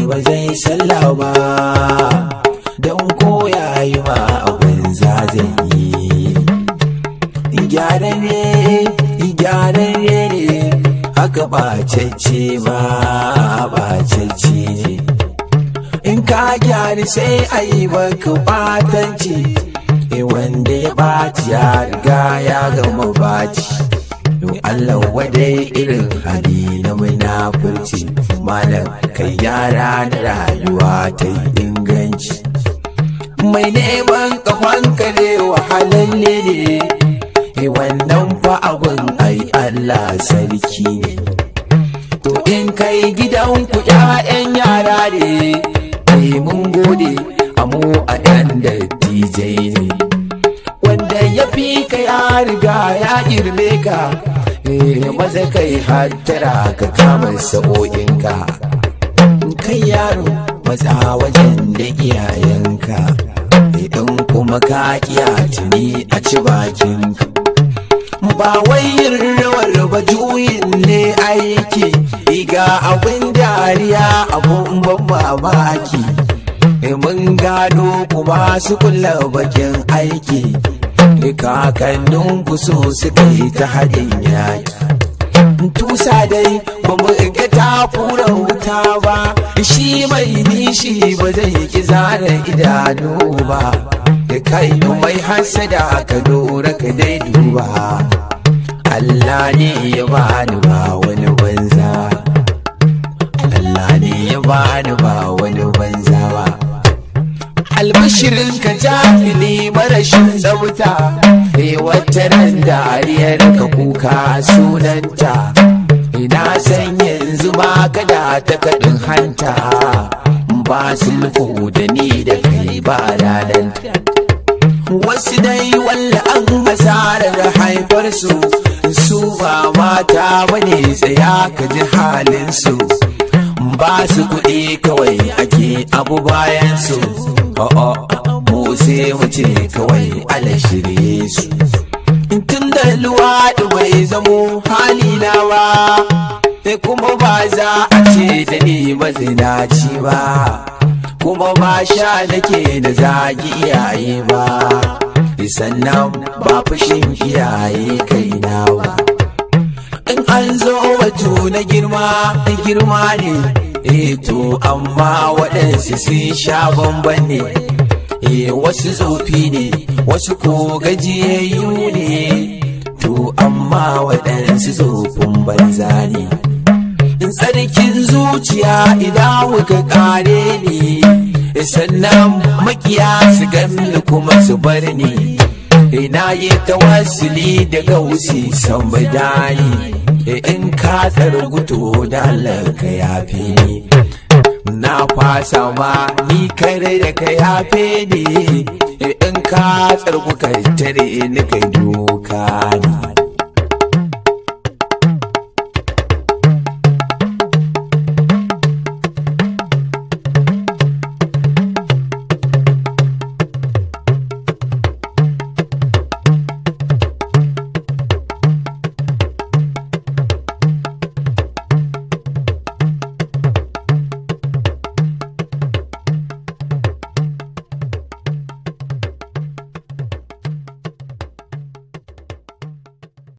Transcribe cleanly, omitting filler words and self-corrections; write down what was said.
ba zai sallah ba don koya yi ma abin zazan yi. Gyararre ne haka ɓacacce ba ɓacacce ne. In ka gyara sai a yi baka ɓatanci, wanda ya ɓaci ya riga ya gama ɓaci. Don Allah wadai irin hali na munafurci, malam kai gyara da rayuwa ta yi inganci. Mai neman kafan kare wahalalle ne, wannan fa abin ai Allah sarki ne. To in kai gidanku ƴaƴan yara ne, mun gode amu a ɗan dattijai ne. Wanda ya fi ka ya riga ya girme ka, maza kai hattara ka kama sa'o'inka. Kai yaro matsa wajen da iyayenka, idan kuma ka kiya tuni a ci bakinka. Ba wai yin rawar ba juyin ne aiki, ga abin dariya abun ban mamaki. Mun gano kuma su kula bakin aiki, kakannin ku so suka yi ta haɗin yaki. Tusa dai ba mu ga ta fura wuta ba, shi mai nishi ba zai ki zara idanu ba. Kai mai hasada ka dora ka dai duba, Allah ne ya bani ba wani banza. Allah ne ya bani ba wani banza ba. Albashirin ka jahili marashin tsafta, wata ran dariyar ka kuka sunanta. Ina san yanzu ba ka da takaɗin hanta, ba sulhu da ni da kai ba rananta. Wasu dai walla an hasarar haifarsu, su ba mata bane tsaya ka ji halinsu. Ba su kuɗi kawai ake abu bayansu, mu sai mu ce kawai ala shirye su. Tun da luwaɗi bai zamo halina ba, kuma ba za a ce da ni mazinaci ba, kuma ba sha nake da zagi iyaye ba, sannan ba fushin iyaye kaina ba. In an zo wato na girma ne, to amma waɗansu sun sha bamban ne. Wasu tsofi ne, wasu ko gajiyayyu ne, to amma waɗansu tsofin banza ne. Tsarkin zuciya idan muka kare ni, sannan makiya su ganni kuma su bar ni. Ina yi tawassuli da gausi san badani, in ka tsarguto da Allah ka yafe ni. Na fasa ma ni kare da ka yafe ni, in ka tsargu ka tare ni kai doka ni.